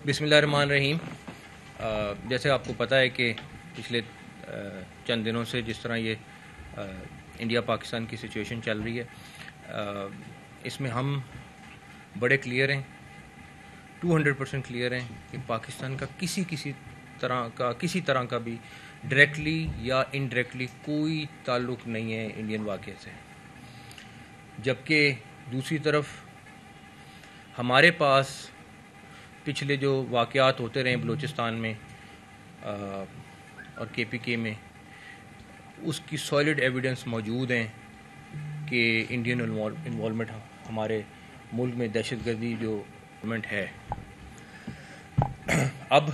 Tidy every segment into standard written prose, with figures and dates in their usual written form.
بسم اللہ الرحمن الرحیم۔ جیسے آپ کو پتہ ہے کہ پچھلے چند دنوں سے جس طرح یہ انڈیا پاکستان کی سچویشن چل رہی ہے، اس میں ہم بڑے کلیئر ہیں، 200% کلیئر ہیں کہ پاکستان کا کسی طرح کا بھی ڈائریکٹلی یا انڈائریکٹلی کوئی تعلق نہیں ہے انڈین واقعے سے، جبکہ دوسری طرف ہمارے پاس پچھلے جو واقعات ہوتے رہے بلوچستان میں اور KPK میں، اس کی سالڈ ایویڈنس موجود ہیں کہ انڈین انوالومنٹ ہمارے ملک میں دہشت گردی جو انوالومنٹ ہے۔ اب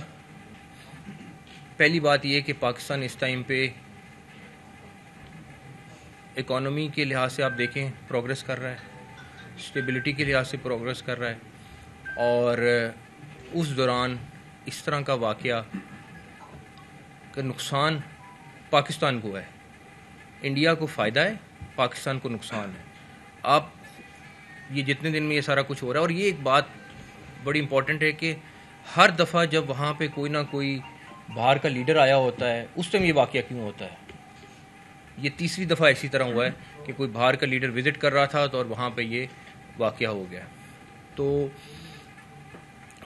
پہلی بات یہ کہ پاکستان اس ٹائم پہ اکانومی کے لحاظ سے آپ دیکھیں پروگریس کر رہا ہے، اسٹیبلٹی کے لحاظ سے پروگریس کر رہا ہے، اور اس دوران اس طرح کا واقعہ کا نقصان پاکستان کو ہے۔ انڈیا کو فائدہ ہے، پاکستان کو نقصان ہے۔ آپ یہ جتنے دن میں یہ سارا کچھ ہو رہا ہے، اور یہ ایک بات بڑی امپورٹنٹ ہے کہ ہر دفعہ جب وہاں پہ کوئی نہ کوئی باہر کا لیڈر آیا ہوتا ہے، اس ٹائم یہ واقعہ کیوں ہوتا ہے؟ یہ تیسری دفعہ اسی طرح ہوا ہے کہ کوئی باہر کا لیڈر وزٹ کر رہا تھا تو اور وہاں پہ یہ واقعہ ہو گیا۔ تو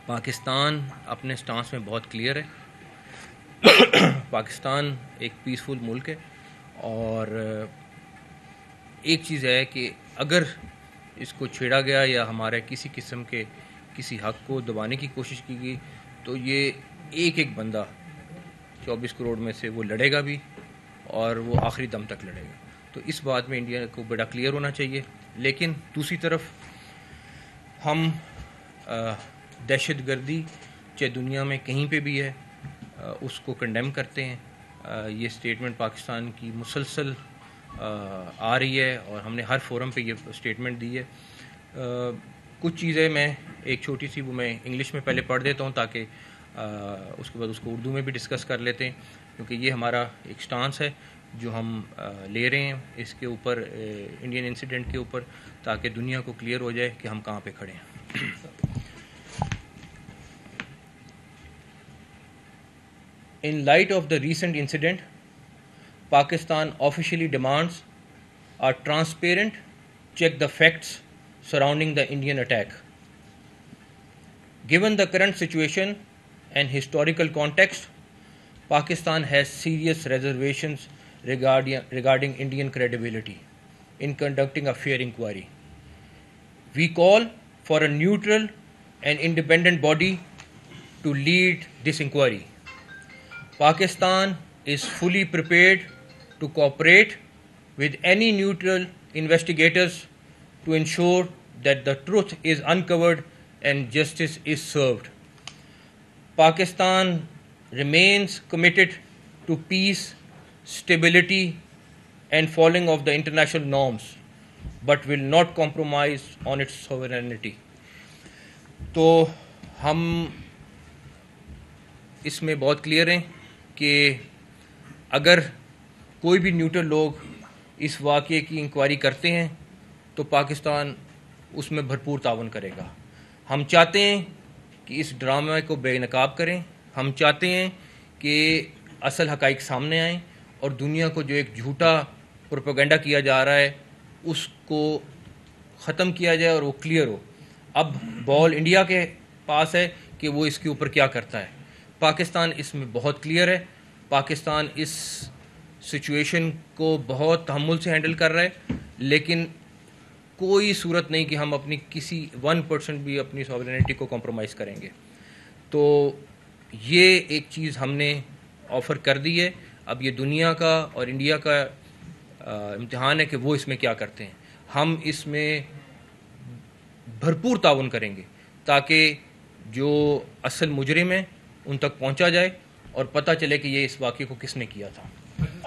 پاکستان اپنے سٹانس میں بہت کلیئر ہے۔ پاکستان ایک پیسفل ملک ہے، اور ایک چیز ہے کہ اگر اس کو چھیڑا گیا یا ہمارے کسی قسم کے کسی حق کو دبانے کی کوشش کی گئی تو یہ ایک بندہ 24 کروڑ میں سے وہ لڑے گا بھی، اور وہ آخری دم تک لڑے گا۔ تو اس بات میں انڈیا کو بڑا کلیئر ہونا چاہیے۔ لیکن دوسری طرف ہم دہشت گردی چاہے دنیا میں کہیں پہ بھی ہے اس کو کنڈیم کرتے ہیں۔ یہ سٹیٹمنٹ پاکستان کی مسلسل آ رہی ہے، اور ہم نے ہر فورم پہ یہ سٹیٹمنٹ دی ہے۔ کچھ چیزیں میں ایک چھوٹی سی وہ میں انگلش میں پہلے پڑھ دیتا ہوں تاکہ اس کے بعد اس کو اردو میں بھی ڈسکس کر لیتے ہیں، کیونکہ یہ ہمارا ایک سٹانس ہے جو ہم لے رہے ہیں اس کے اوپر، انڈین انسیڈنٹ کے اوپر، تاکہ دنیا کو کلیئر ہو جائے کہ ہم کہاں پہ کھڑے ہیں۔ In light of the recent incident, Pakistan officially demands a transparent check the facts surrounding the Indian attack. Given the current situation and historical context, Pakistan has serious reservations regarding Indian credibility in conducting a fair inquiry. We call for a neutral and independent body to lead this inquiry. Pakistan is fully prepared to cooperate with any neutral investigators to ensure that the truth is uncovered and justice is served. Pakistan remains committed to peace, stability, and following of the international norms, but will not compromise on its sovereignty. تو ہم اس میں بہت clear ہیں کہ اگر کوئی بھی neutral لوگ اس واقعے کی انکوائری کرتے ہیں تو پاکستان اس میں بھرپور تعاون کرے گا۔ ہم چاہتے ہیں کہ اس ڈرامے کو بے نقاب کریں، ہم چاہتے ہیں کہ اصل حقائق سامنے آئیں، اور دنیا کو جو ایک جھوٹا پروپیگنڈا کیا جا رہا ہے اس کو ختم کیا جائے اور وہ کلیئر ہو۔ اب بال انڈیا کے پاس ہے کہ وہ اس کے اوپر کیا کرتا ہے۔ پاکستان اس میں بہت کلیئر ہے، پاکستان اس سچویشن کو بہت تحمل سے ہینڈل کر رہا ہے، لیکن کوئی صورت نہیں کہ ہم اپنی کسی 1% بھی اپنی سوورینٹی کو کمپرومائز کریں گے۔ تو یہ ایک چیز ہم نے آفر کر دی ہے۔ اب یہ دنیا کا اور انڈیا کا امتحان ہے کہ وہ اس میں کیا کرتے ہیں۔ ہم اس میں بھرپور تعاون کریں گے تاکہ جو اصل مجرم ہیں ان تک پہنچا جائے اور پتہ چلے کہ یہ اس واقعے کو کس نے کیا تھا۔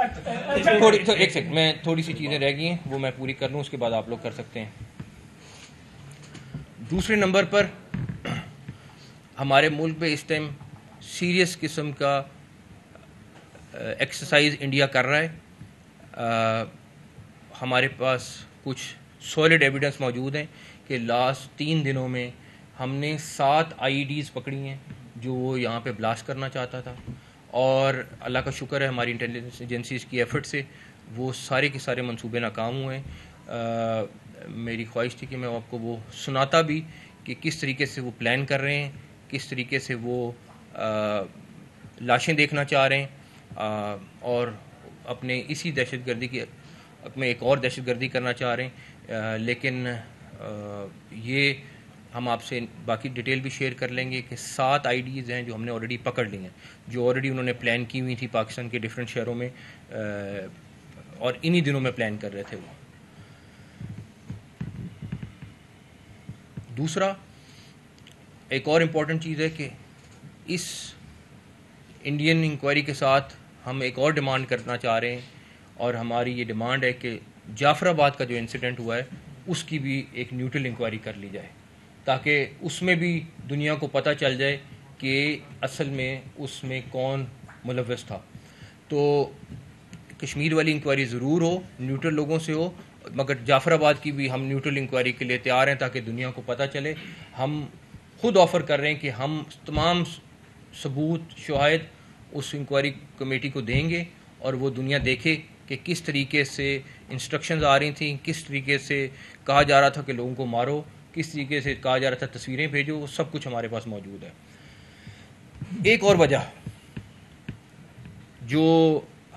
ایک سیکنڈ، میں تھوڑی سی چیزیں رہ گئی ہیں وہ میں پوری کر لوں، اس کے بعد آپ لوگ کر سکتے ہیں۔ دوسرے نمبر پر ہمارے ملک میں اس ٹائم سیریس قسم کا ایکسرسائز انڈیا کر رہا ہے۔ ہمارے پاس کچھ سالڈ ایویڈنس موجود ہیں کہ لاسٹ 3 دنوں میں ہم نے 7 IEDs پکڑی ہیں جو وہ یہاں پہ بلاسٹ کرنا چاہتا تھا، اور اللہ کا شکر ہے ہماری انٹیلیجنس ایجنسیز کی ایفرٹ سے وہ سارے کے سارے منصوبے ناکام ہوئے ہیں۔ میری خواہش تھی کہ میں آپ کو وہ سناتا بھی کہ کس طریقے سے وہ پلان کر رہے ہیں، کس طریقے سے وہ لاشیں دیکھنا چاہ رہے ہیں، اور اپنے اسی دہشت گردی کی میں ایک اور دہشت گردی کرنا چاہ رہے ہیں۔ لیکن یہ ہم آپ سے باقی ڈیٹیل بھی شیئر کر لیں گے کہ 7 IDs ہیں جو ہم نے آلریڈی پکڑ لی ہیں، جو آلریڈی انہوں نے پلان کی ہوئی تھی پاکستان کے ڈفرینٹ شہروں میں، اور انہی دنوں میں پلان کر رہے تھے وہ۔ دوسرا ایک اور امپورٹنٹ چیز ہے کہ اس انڈین انکوائری کے ساتھ ہم ایک اور ڈیمانڈ کرنا چاہ رہے ہیں، اور ہماری یہ ڈیمانڈ ہے کہ جعفر آباد کا جو انسیڈنٹ ہوا ہے اس کی بھی ایک نیوٹرل انکوائری کر لی جائے، تاکہ اس میں بھی دنیا کو پتہ چل جائے کہ اصل میں اس میں کون ملوث تھا۔ تو کشمیر والی انکوائری ضرور ہو، نیوٹرل لوگوں سے ہو، مگر جعفر آباد کی بھی ہم نیوٹرل انکوائری کے لیے تیار ہیں، تاکہ دنیا کو پتہ چلے۔ ہم خود آفر کر رہے ہیں کہ ہم تمام ثبوت شواہد اس انکوائری کمیٹی کو دیں گے، اور وہ دنیا دیکھے کہ کس طریقے سے انسٹرکشنز آ رہی تھیں، کس طریقے سے کہا جا رہا تھا کہ لوگوں کو مارو، کس طریقے سے کہا جا رہا تھا تصویریں بھیجو، وہ سب کچھ ہمارے پاس موجود ہے۔ ایک اور وجہ جو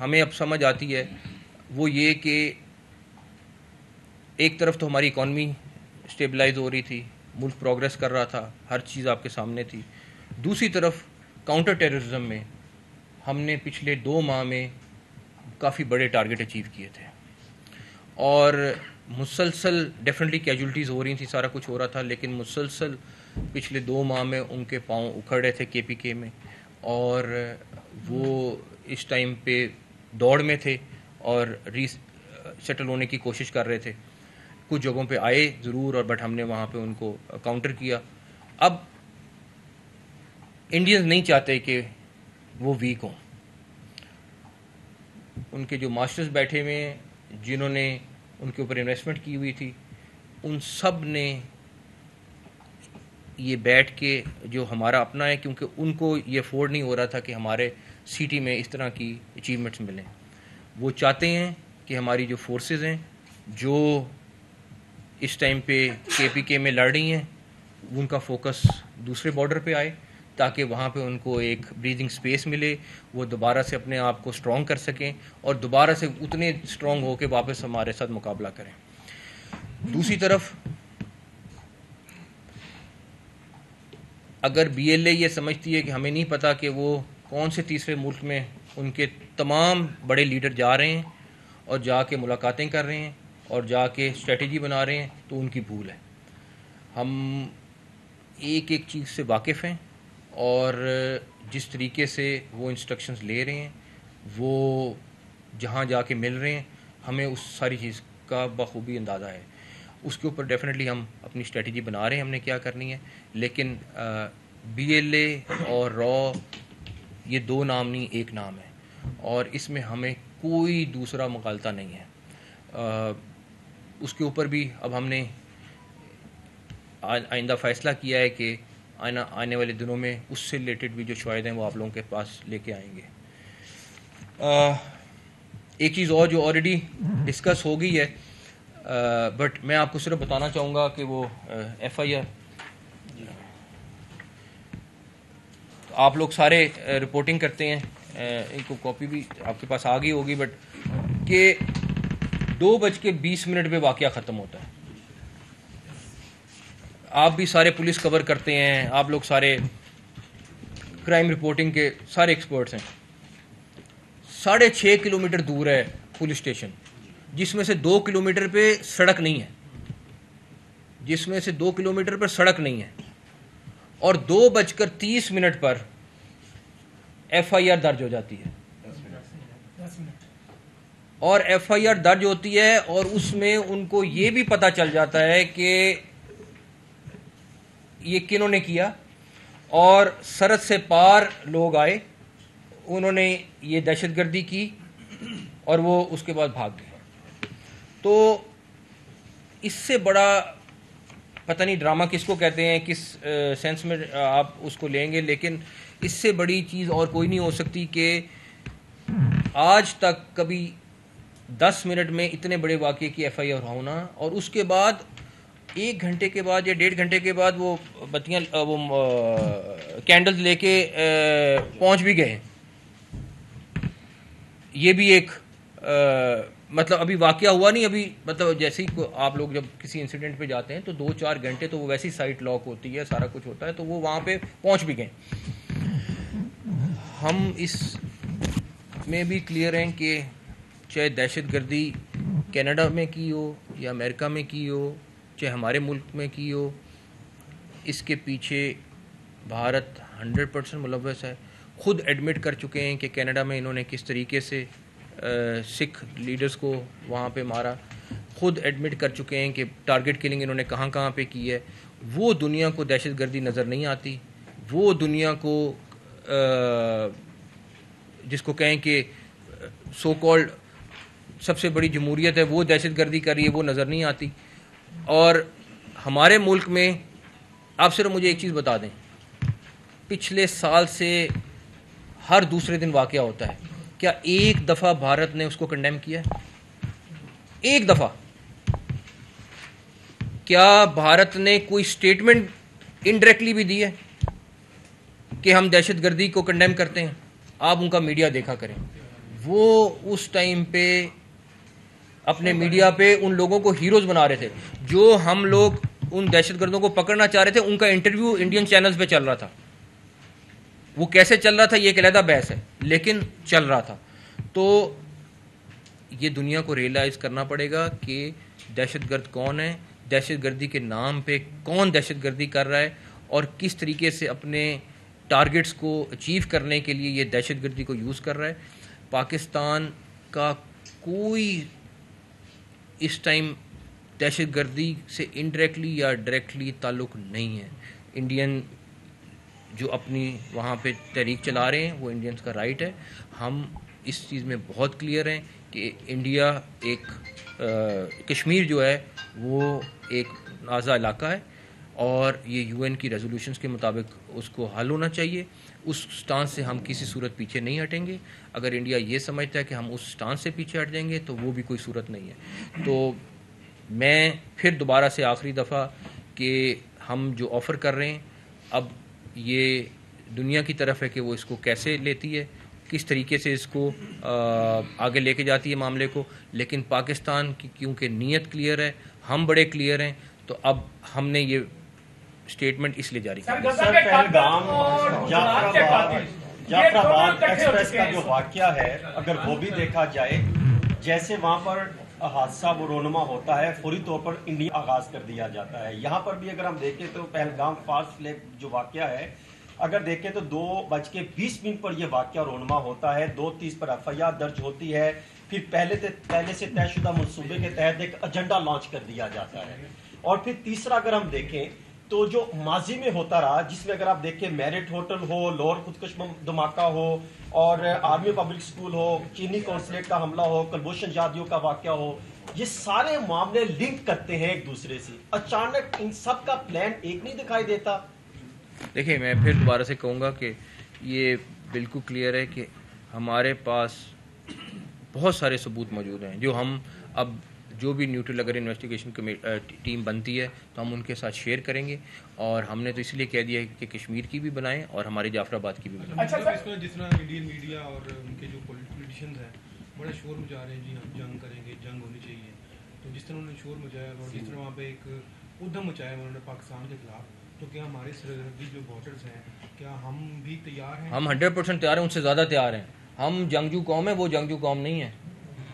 ہمیں اب سمجھ آتی ہے وہ یہ کہ ایک طرف تو ہماری اکانومی اسٹیبلائز ہو رہی تھی، ملک پروگریس کر رہا تھا، ہر چیز آپ کے سامنے تھی۔ دوسری طرف کاؤنٹر ٹیررزم میں ہم نے پچھلے 2 ماہ میں کافی بڑے ٹارگٹ اچیو کیے تھے، اور مسلسل ڈیفینیٹلی کیجولٹیز ہو رہی تھیں، سارا کچھ ہو رہا تھا، لیکن مسلسل پچھلے 2 ماہ میں ان کے پاؤں اکھڑ رہے تھے KPK میں، اور وہ اس ٹائم پہ دوڑ میں تھے اور سیٹل ہونے کی کوشش کر رہے تھے۔ کچھ جگہوں پہ آئے ضرور، اور بٹ ہم نے وہاں پہ ان کو کاؤنٹر کیا۔ اب انڈینز نہیں چاہتے کہ وہ ویک ہوں، ان کے جو ماسٹرز بیٹھے ہوئے ہیں جنہوں نے ان کے اوپر انویسٹمنٹ کی ہوئی تھی، ان سب نے یہ بیٹھ کے جو ہمارا اپنا ہے، کیونکہ ان کو یہ افورڈ نہیں ہو رہا تھا کہ ہمارے سٹی میں اس طرح کی اچیومنٹس ملیں، وہ چاہتے ہیں کہ ہماری جو فورسز ہیں جو اس ٹائم پہ KPK میں لڑ رہی ہیں، ان کا فوکس دوسرے بارڈر پہ آئے، تاکہ وہاں پہ ان کو ایک بریدنگ سپیس ملے، وہ دوبارہ سے اپنے آپ کو سٹرونگ کر سکیں، اور دوبارہ سے اتنے سٹرونگ ہو کے واپس ہمارے ساتھ مقابلہ کریں۔ دوسری طرف اگر BLA یہ سمجھتی ہے کہ ہمیں نہیں پتہ کہ وہ کون سے تیسرے ملک میں ان کے تمام بڑے لیڈر جا رہے ہیں اور جا کے ملاقاتیں کر رہے ہیں اور جا کے اسٹریٹجی بنا رہے ہیں، تو ان کی بھول ہے۔ ہم ایک ایک چیز سے واقف ہیں، اور جس طریقے سے وہ انسٹرکشنز لے رہے ہیں، وہ جہاں جا کے مل رہے ہیں، ہمیں اس ساری چیز کا بخوبی اندازہ ہے۔ اس کے اوپر ڈیفینیٹلی ہم اپنی اسٹریٹجی بنا رہے ہیں، ہم نے کیا کرنی ہے، لیکن BLA اور را یہ 2 نام نہیں، ایک نام ہے، اور اس میں ہمیں کوئی دوسرا مغالطہ نہیں ہے۔ اس کے اوپر بھی اب ہم نے آئندہ فیصلہ کیا ہے کہ آنے والے دنوں میں اس سے ریلیٹڈ بھی جو شواہد ہیں وہ آپ لوگوں کے پاس لے کے آئیں گے۔ ایک چیز اور جو آلریڈی ڈسکس ہو گئی ہے، بٹ میں آپ کو صرف بتانا چاہوں گا کہ وہ FIR آپ لوگ سارے رپورٹنگ کرتے ہیں، ایک کاپی بھی آپ کے پاس آ گئی ہوگی، بٹ کہ 2:20 پہ واقعہ ختم ہوتا ہے۔ آپ بھی سارے پولیس کور کرتے ہیں، آپ لوگ سارے کرائم رپورٹنگ کے سارے ایکسپرٹس ہیں۔ 6.5 کلومیٹر دور ہے پولیس اسٹیشن، جس میں سے 2 کلومیٹر پہ سڑک نہیں ہے، اور 2:30 پر FIR درج ہو جاتی ہے، اور FIR درج ہوتی ہے، اور اس میں ان کو یہ بھی پتہ چل جاتا ہے کہ یہ کنہوں نے کیا، اور سرحد سے پار لوگ آئے، انہوں نے یہ دہشت گردی کی، اور وہ اس کے بعد بھاگ گئے۔ تو اس سے بڑا پتہ نہیں ڈرامہ کس کو کہتے ہیں, کس سینس میں آپ اس کو لیں گے, لیکن اس سے بڑی چیز اور کوئی نہیں ہو سکتی کہ آج تک کبھی 10 منٹ میں اتنے بڑے واقعے کی ایف آئی آر ہونا, اور اس کے بعد 1 گھنٹے کے بعد یا 1.5 گھنٹے کے بعد وہ بتیاں وہ کینڈلز لے کے پہنچ بھی گئے. یہ بھی ایک مطلب ابھی واقعہ ہوا نہیں, ابھی مطلب جیسے ہی آپ لوگ جب کسی انسیڈنٹ پہ جاتے ہیں تو 2-4 گھنٹے تو وہ ویسی سائٹ لاک ہوتی ہے, سارا کچھ ہوتا ہے, تو وہ وہاں پہ پہنچ بھی گئے. ہم اس میں بھی کلیئر ہیں کہ چاہے دہشت گردی کینیڈا میں کی ہو یا امریکہ میں کی ہو, چاہے ہمارے ملک میں کی ہو, اس کے پیچھے بھارت 100% ملوث ہے. خود ایڈمٹ کر چکے ہیں کہ کینیڈا میں انہوں نے کس طریقے سے سکھ لیڈرز کو وہاں پہ مارا, خود ایڈمٹ کر چکے ہیں کہ ٹارگٹ کلنگ انہوں نے کہاں کہاں پہ کی ہے. وہ دنیا کو دہشت گردی نظر نہیں آتی, وہ دنیا کو جس کو کہیں کہ سو کالڈ سب سے بڑی جمہوریت ہے وہ دہشت گردی کر رہی ہے, وہ نظر نہیں آتی. اور ہمارے ملک میں آپ صرف مجھے ایک چیز بتا دیں, پچھلے سال سے ہر دوسرے دن واقعہ ہوتا ہے, کیا ایک دفعہ بھارت نے اس کو کنڈیم کیا ہے؟ ایک دفعہ کیا بھارت نے کوئی سٹیٹمنٹ انڈائریکٹلی بھی دی ہے کہ ہم دہشت گردی کو کنڈیم کرتے ہیں؟ آپ ان کا میڈیا دیکھا کریں, وہ اس ٹائم پہ اپنے میڈیا پہ ان لوگوں کو ہیروز بنا رہے تھے. جو ہم لوگ ان دہشت گردوں کو پکڑنا چاہ رہے تھے ان کا انٹرویو انڈین چینلز پہ چل رہا تھا. وہ کیسے چل رہا تھا یہ ایک علیحدہ بحث ہے, لیکن چل رہا تھا. تو یہ دنیا کو ریئلائز کرنا پڑے گا کہ دہشت گرد کون ہے, دہشت گردی کے نام پہ کون دہشت گردی کر رہا ہے, اور کس طریقے سے اپنے ٹارگٹس کو اچیو کرنے کے لیے یہ دہشت گردی کو یوز کر رہا ہے. پاکستان کا کوئی اس ٹائم دہشت گردی سے انڈائریکٹلی یا ڈائریکٹلی تعلق نہیں ہے. انڈین جو اپنی وہاں پہ تحریک چلا رہے ہیں وہ انڈینز کا رائٹ ہے. ہم اس چیز میں بہت کلیئر ہیں کہ انڈیا ایک کشمیر جو ہے وہ ایک نازا علاقہ ہے, اور یہ یو این کی ریزولوشنز کے مطابق اس کو حل ہونا چاہیے. اس سٹانس سے ہم کسی صورت پیچھے نہیں ہٹیں گے. اگر انڈیا یہ سمجھتا ہے کہ ہم اس سٹانس سے پیچھے ہٹ جائیں گے تو وہ بھی کوئی صورت نہیں ہے. تو میں پھر دوبارہ سے آخری دفعہ کہ ہم جو آفر کر رہے ہیں اب یہ دنیا کی طرف ہے کہ وہ اس کو کیسے لیتی ہے, کس طریقے سے اس کو آگے لے کے جاتی ہے معاملے کو. لیکن پاکستان کی کیونکہ نیت کلیئر ہے, ہم بڑے کلیئر ہیں, تو اب ہم نے یہ اسٹیٹمنٹ اس لیے جاری کی. سر پہلگام جعفر آباد ایکسپریس کا جو واقعہ ہے اگر وہ بھی دیکھا جائے, جیسے وہاں پر حادثہ وہ رونما ہوتا ہے فوری طور پر انڈیا آغاز کر دیا جاتا ہے. یہاں پر بھی اگر ہم دیکھیں تو پہلگام فاسٹ فلیگ جو واقعہ ہے اگر دیکھیں تو 2:20 پر یہ واقعہ رونما ہوتا ہے, 2:30 پر ایف آئی آر درج ہوتی ہے, پھر پہلے سے طے شدہ منصوبے کے تحت ایک ایجنڈا لانچ کر دیا جاتا ہے. اور پھر تیسرا اگر ہم دیکھیں تو جو ماضی میں ہوتا رہا جس میں اگر آپ دیکھیں میرٹ ہوٹل ہو, لاہور خودکش دھماکہ ہو, اور آرمی پبلک سکول ہو, چینی کونسلیٹ کا حملہ ہو, کلبھوشن جادیو کا واقعہ ہو, یہ سارے معاملے لنک کرتے ہیں ایک دوسرے سے. اچانک ان سب کا پلان ایک نہیں دکھائی دیتا. دیکھیں میں پھر دوبارہ سے کہوں گا کہ یہ بالکل کلیئر ہے کہ ہمارے پاس بہت سارے ثبوت موجود ہیں جو ہم اب جو بھی نیوٹرل اگر انویسٹیگیشن ٹیم بنتی ہے تو ہم ان کے ساتھ شیئر کریں گے. اور ہم نے تو اس لیے کہہ دیا کہ کشمیر کی بھی بنائیں اور ہمارے جعفر آباد کی بھی بنائیں. جس طرح انڈین میڈیا اور ان کے جو پولیٹیشینز ہیں بڑا شور مچا رہے ہیں جی ہم جنگ کریں گے, جنگ ہونی چاہیے, تو جس طرح انہوں نے شور مچایا اور جس طرح وہاں پہ ایک ادھم مچایا انہوں نے پاکستان کے خلاف, تو کیا ہمارے سرحدی جو ووٹرز ہیں کیا ہم بھی تیار ہیں؟ ہم 100% تیار ہیں, ان سے زیادہ تیار ہیں. ہم جنگجو قوم ہیں, وہ جنگجو قوم نہیں ہے.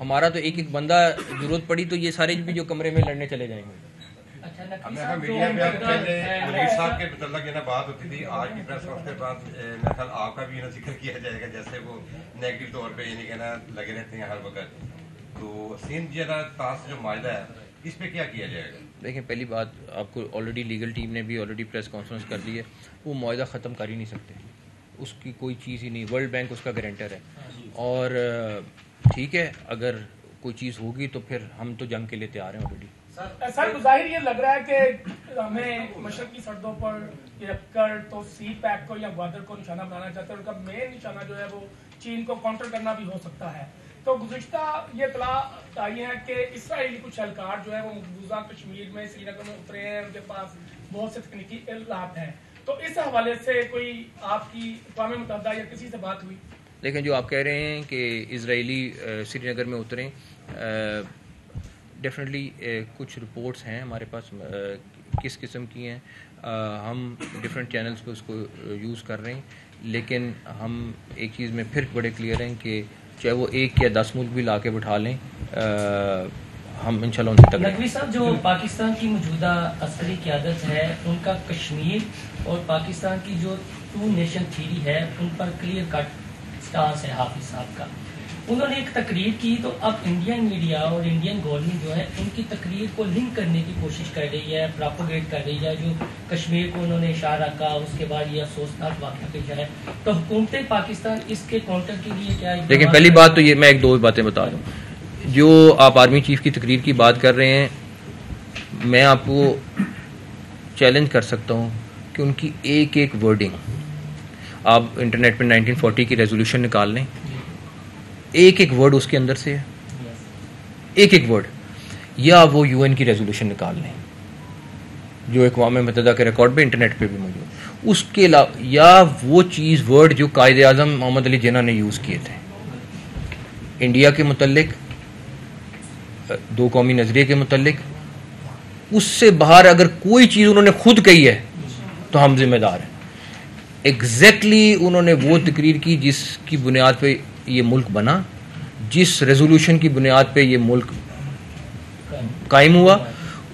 ہمارا تو ایک بندہ ضرورت پڑی تو یہ سارے بھی جو کمرے میں لڑنے چلے جائیں گے. میڈیا میں پہلے منیر صاحب کے متعلق یہ بات ہوتی تھی, آج کی پریس کانفرنس کے بعد میرا خیال آپ کا بھی ذکر کیا جائے گا جیسے وہ نیگیٹو طور پہ یعنی کہنا لگے رہتے ہیں ہر وقت. تو سندھ جیسا تاس جو معاہدہ ہے اس پہ کیا کیا جائے گا؟ دیکھیں پہلی بات آپ کو آلریڈی لیگل ٹیم نے بھی آلریڈی پریس کانفرنس کر دی ہے, وہ معاہدہ ختم کر ہی نہیں سکتے, اس کی کوئی چیز ہی نہیں. ورلڈ بینک اس کا گارنٹر ہے, اور ٹھیک ہے اگر کوئی چیز ہوگی تو پھر ہم تو جنگ کے لیے تیار ہیں آلریڈی. سر ظاہر یہ لگ رہا ہے کہ ہمیں مشرقی سرحدوں پر کر تو سی پیک کو یا گوادر کو نشانہ بنانا چاہتے ہیں. ان کا مین نشانہ جو ہے وہ چین کو کاؤنٹر کرنا بھی ہو سکتا ہے. تو گزشتہ یہ اطلاع آئی ہے کہ اسرائیلی کچھ اہلکار جو ہے وہ مقبوضہ کشمیر میں سری نگر میں اترے ہیں, ان کے پاس بہت سے تکنیکی آلات ہیں. تو اس حوالے سے کوئی آپ کی اقوام متحدہ یا کسی سے بات ہوئی؟ لیکن جو آپ کہہ رہے ہیں کہ اسرائیلی سری نگر میں اتریں, ڈیفینیٹلی کچھ رپورٹس ہیں ہمارے پاس کس قسم کی ہیں. ہم ڈفرینٹ چینلز پہ اس کو یوز کر رہے ہیں, لیکن ہم ایک چیز میں پھر بڑے کلیئر ہیں کہ چاہے وہ 1 یا 10 ملک بھی لا کے بٹھا لیں, ہم انشاءاللہ ان سے تک. نقوی صاحب, جو پاکستان کی موجودہ عسکری قیادت ہے ان کا کشمیر اور پاکستان کی جو 2 نیشن تھیوری ہے ان پر کلیئر کٹ سٹانس ہے حافظ صاحب کا. انہوں نے ایک تقریر کی, تو اب انڈین میڈیا اور انڈین گورنمنٹ جو ہے ان کی تقریر کو لنک کرنے کی کوشش کر رہی ہے, پراپوگیٹ کر رہی ہے. جو کشمیر کو انہوں نے اشارہ کہا, اس کے بعد یہ افسوسناک واقعہ پیش ہے. تو حکومت پاکستان اس کے کاؤنٹر کے لیے کیا ہے؟ لیکن پہلی بات تو یہ میں 1-2 باتیں بتا دوں. جو آپ آرمی چیف کی تقریر کی بات کر رہے ہیں, میں آپ کو چیلنج کر سکتا ہوں کہ ان کی ایک ورڈنگ آپ انٹرنیٹ پہ 1940 کی ریزولوشن نکال لیں, ایک ورڈ اس کے اندر سے ہے, ایک ورڈ. یا وہ UN کی ریزولوشن نکال لیں جو اقوام متحدہ کے ریکارڈ پہ انٹرنیٹ پہ بھی موجود, اس کے علاوہ یا وہ چیز ورڈ جو قائد اعظم محمد علی جناح نے یوز کیے تھے انڈیا کے متعلق, 2 قومی نظریے کے متعلق, اس سے باہر اگر کوئی چیز انہوں نے خود کہی ہے تو ہم ذمہ دار ہیں. ایگزیکٹلی انہوں نے وہ تقریر کی جس کی بنیاد پہ یہ ملک بنا, جس ریزولوشن کی بنیاد پہ یہ ملک قائم ہوا,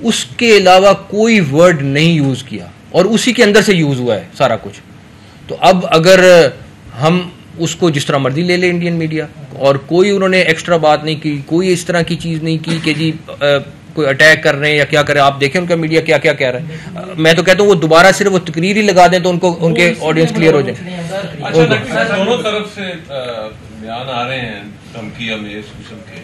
اس کے علاوہ کوئی ورڈ نہیں یوز کیا, اور اسی کے اندر سے یوز ہوا ہے سارا کچھ. تو اب اگر ہم اس کو جس طرح مرضی لے لیں انڈین میڈیا, اور کوئی انہوں نے ایکسٹرا بات نہیں کی, کوئی اس طرح کی چیز نہیں کی کہ جی کوئی اٹیک کر رہے ہیں یا کیا کر رہے ہیں. آپ دیکھیں ان کا میڈیا کیا کیا کہہ رہا ہے. میں تو کہتا ہوں وہ دوبارہ صرف وہ تقریر ہی لگا دیں تو ان کو ان کے آڈینس کلیئر ہو جائیں. دونوں طرف سے بیان آ رہے ہیں دھمکی امیز قسم کے,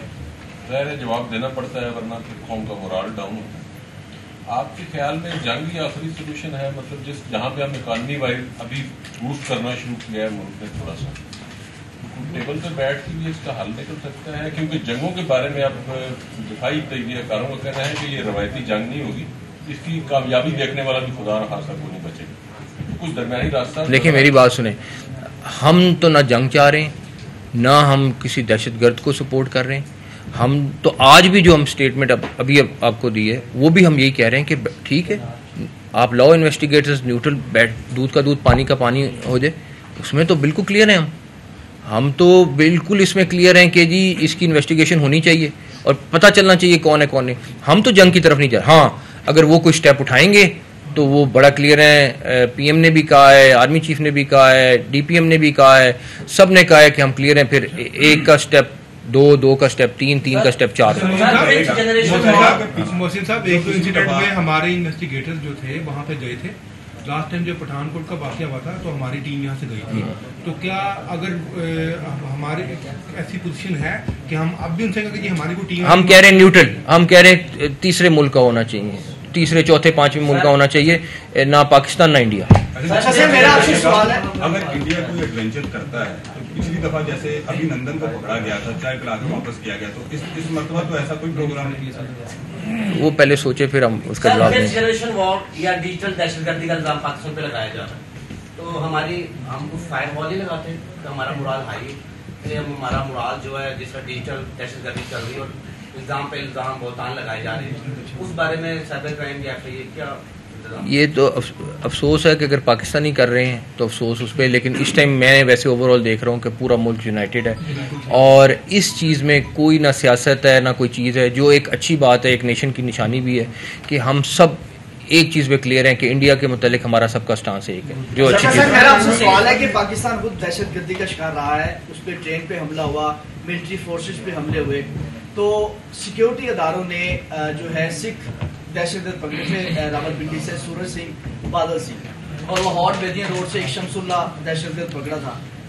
ظاہر جواب دینا پڑتا ہے ورنہ پھر قوم کا مورال ڈاؤن ہوتا ہے. آپ کے خیال میں جنگ ہی آخری سولوشن ہے؟ مطلب جہاں پہ ہم اکانمی وائز ابھی بوسٹ کرنا شروع کیا ہے ملک میں, تھوڑا سا ٹیبل پہ بیٹھ کے بھی اس کا حل نکل سکتا ہے؟ کیونکہ جنگوں کے بارے میں اب دفاعی تجزیہ کاروں کا کہنا ہے کہ یہ روایتی جنگ نہیں ہوگی, اس کی کامیابی دیکھنے والا بھی خدا نخواستہ کو نہیں بچے گا. کچھ درمیانی راستہ. دیکھیں میری بات سنیں, ہم تو نہ جنگ چاہ رہے ہیں, نہ ہم کسی دہشت گرد کو سپورٹ کر رہے ہیں. ہم تو آج بھی جو ہم اسٹیٹمنٹ ابھی آپ کو دی ہے وہ بھی ہم یہی کہہ رہے ہیں کہ ٹھیک ہے آپ لاؤ انویسٹیگیٹرز نیوٹرل, دودھ کا دودھ پانی کا پانی ہو جائے. اس میں تو بالکل کلیئر ہیں ہم تو بالکل اس میں کلیئر ہیں کہ جی اس کی انویسٹیگیشن ہونی چاہیے اور پتہ چلنا چاہیے کون ہے کون نہیں. ہم تو جنگ کی طرف نہیں جا رہے. ہاں اگر وہ کوئی اسٹیپ اٹھائیں گے تو وہ بڑا کلیئر ہے, PM نے بھی کہا ہے, آرمی چیف نے بھی کہا ہے, DPM نے بھی کہا ہے, سب نے کہا ہے کہ ہم کلیئر ہیں. پھر 1 کا اسٹیپ 2 کا اسٹیپ 3 کا اسٹیپ 4. محسن صاحب, ایک انسیڈنٹ میں ہمارے انویسٹیگیٹر جو تھے وہاں پہ گئے تھے لاسٹ ٹائم جب پٹھان کوٹ کا واقعہ ہوا تھا تو ہماری ٹیم یہاں سے گئی تھی. تو کیا اگر ہماری ایسی پوزیشن ہے کہ ہم اب بھی ان سے کہ ہماری کوئی ٹیم, ہم کہہ رہے ہیں نیوٹرل, ہم کہہ رہے ہیں تیسرے ملک کا ہونا چاہیے, تیسرے چوتھے پانچویں ملک کا ہونا چاہیے, نہ پاکستان نہ انڈیا. میرا آپ سے سوال ہے, اگر انڈیا کوئی ایڈونچر کرتا ہے تو پچھلی دفعہ جیسے ابھی نندن کو پکڑا گیا تھا, 4 کلاس واپس کیا گیا, تو اس مرتبہ تو ایسا کوئی پروگرام نہیں. وہ پہلے سوچے پھر ہم اس کا جواب دیں. جنریشن وار یا ڈیجیٹل دہشت گردی کا الزام پاکستان پہ لگایا جا رہا ہے, تو ہم کو فائر وال ہی لگاتے ہیں تو ہمارا مرال ہائی ہے. ہمارا مرال جو ہے جس کا ڈیجیٹل دہشت گردی چل رہی ہے اور الزام پہ الزام بہتان لگائے جا رہے ہیں, اس بارے میں سائبر کرائم یا FIA کیا؟ یہ تو افسوس ہے کہ اگر پاکستانی کر رہے ہیں تو افسوس اس پہ, لیکن اس ٹائم میں ویسے اوور آل دیکھ رہا ہوں کہ پورا ملک یونائٹڈ ہے اور اس چیز میں کوئی نہ سیاست ہے نہ کوئی چیز ہے. جو ایک اچھی بات ہے, ایک نیشن کی نشانی بھی ہے کہ ہم سب ایک چیز پہ کلیئر ہیں کہ انڈیا کے متعلق ہمارا سب کا سٹانس ایک ہے. جو اچھی چیز ہے. میرا آپ سے سوال ہے کہ پاکستان خود دہشت گردی کا شکار رہا ہے, اس پہ ٹرین پہ حملہ ہوا, ملٹری فورسز پہ حملے ہوئے, تو سیکیورٹی اداروں نے جو ہے سکھ دہشت گرد پکڑے تھے راولپنڈی سے سورج سنگھ, بادل سنگھ, اور لاہور بیدیاں روڈ سے ایک شمس اللہ دہشت گرد پکڑا تھا.